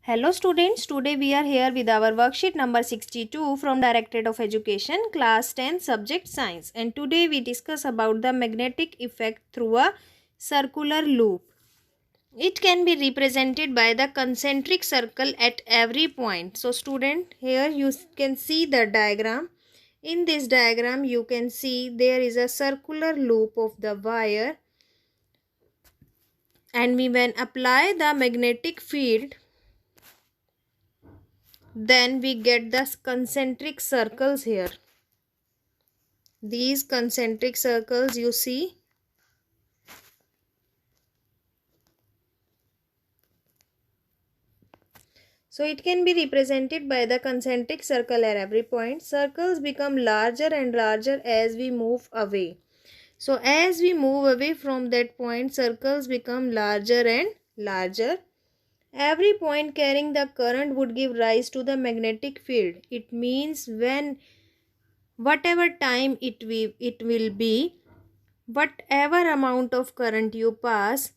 Hello students, today we are here with our worksheet number 62 from Directorate of Education, class 10, subject science, and today we discuss about the magnetic effect through a circular loop. It can be represented by the concentric circle at every point. So student, here you can see the diagram. In this diagram you can see there is a circular loop of the wire, and we when apply the magnetic field, then we get the concentric circles here. These concentric circles you see. So it can be represented by the concentric circle at every point. Circles become larger and larger as we move away. So as we move away from that point, circles become larger and larger. Every point carrying the current would give rise to the magnetic field. It means when whatever time it will be, whatever amount of current you pass,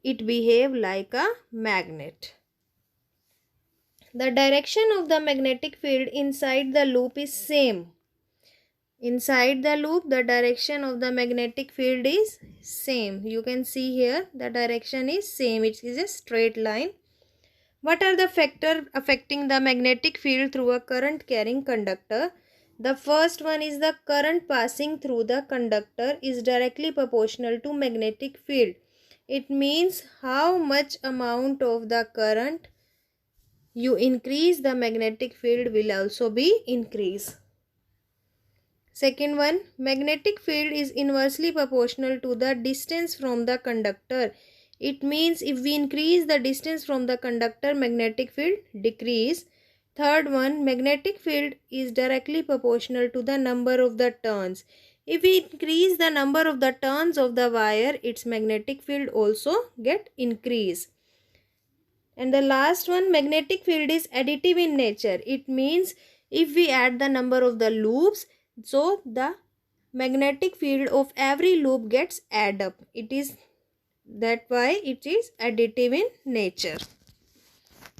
it behave like a magnet. The direction of the magnetic field inside the loop is same. Inside the loop, the direction of the magnetic field is same. You can see here the direction is same. It is a straight line. What are the factors affecting the magnetic field through a current carrying conductor? The first one is the current passing through the conductor is directly proportional to magnetic field. It means how much amount of the current you increase, the magnetic field will also be increased. Second one, magnetic field is inversely proportional to the distance from the conductor. It means if we increase the distance from the conductor, magnetic field decrease. Third one, magnetic field is directly proportional to the number of the turns. If we increase the number of the turns of the wire, its magnetic field also get increased. And the last one, magnetic field is additive in nature. It means if we add the number of the loops, so the magnetic field of every loop gets add up. It is that why it is additive in nature.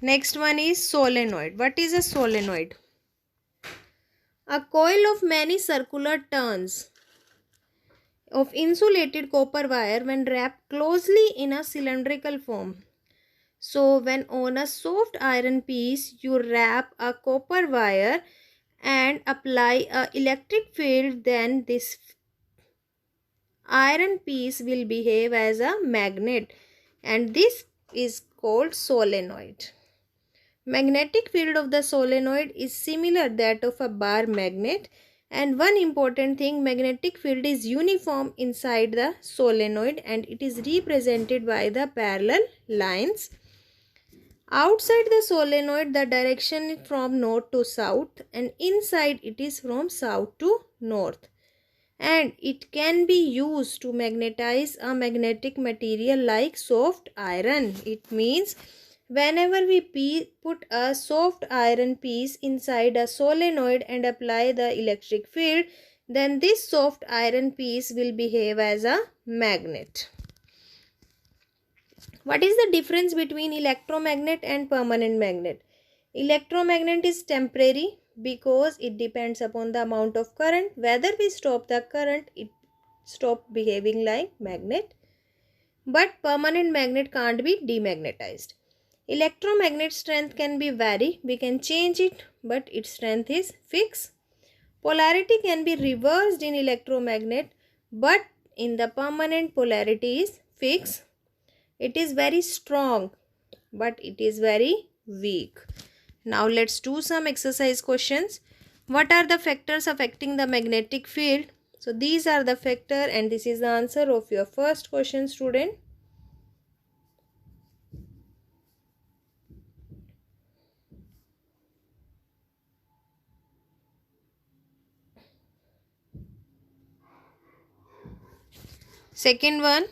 Next one is solenoid. What is a solenoid? A coil of many circular turns of insulated copper wire when wrapped closely in a cylindrical form. So when on a soft iron piece you wrap a copper wire and apply a electric field, then this iron piece will behave as a magnet, and this is called solenoid. Magnetic field of the solenoid is similar that of a bar magnet, and one important thing, magnetic field is uniform inside the solenoid and it is represented by the parallel lines. Outside the solenoid, the direction is from north to south, and inside it is from south to north. And it can be used to magnetize a magnetic material like soft iron. It means whenever we put a soft iron piece inside a solenoid and apply the electric field, then this soft iron piece will behave as a magnet. What is the difference between electromagnet and permanent magnet? Electromagnet is temporary because it depends upon the amount of current. Whether we stop the current, it stops behaving like magnet. But permanent magnet can't be demagnetized. Electromagnet strength can be vary. We can change it, but its strength is fixed. Polarity can be reversed in electromagnet, but in the permanent polarity is fixed. It is very strong, but it is very weak. Now let's do some exercise questions. What are the factors affecting the magnetic field? So these are the factors, and this is the answer of your first question, student. Second one,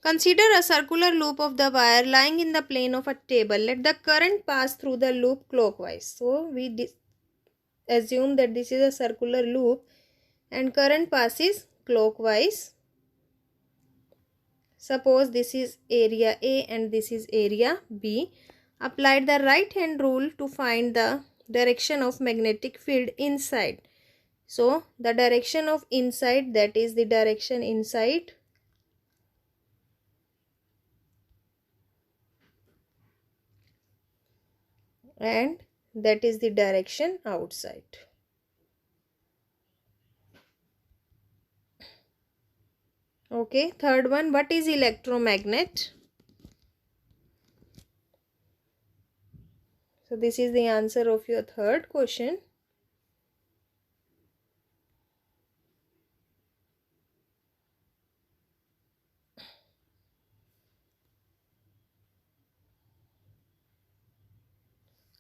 consider a circular loop of the wire lying in the plane of a table. Let the current pass through the loop clockwise. So we assume that this is a circular loop and current passes clockwise. Suppose this is area A and this is area B. Apply the right hand rule to find the direction of magnetic field inside. So the direction of inside, that is the direction inside, and that is the direction outside. Okay, third one, what is electromagnet? So this is the answer of your third question.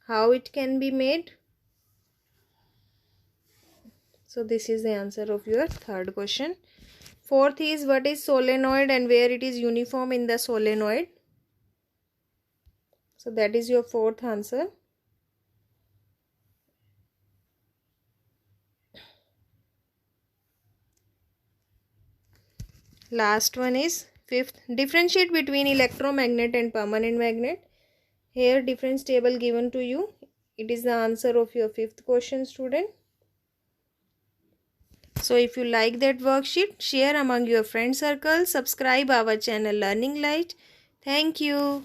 How it can be made? So this is the answer of your third question. Fourth is, what is solenoid and where it is uniform in the solenoid? So that is your fourth answer. Last one is fifth. Differentiate between electromagnet and permanent magnet. Here difference table given to you. It is the answer of your fifth question, student. So if you like that worksheet, share among your friend circle. Subscribe our channel Learning Light. Thank you.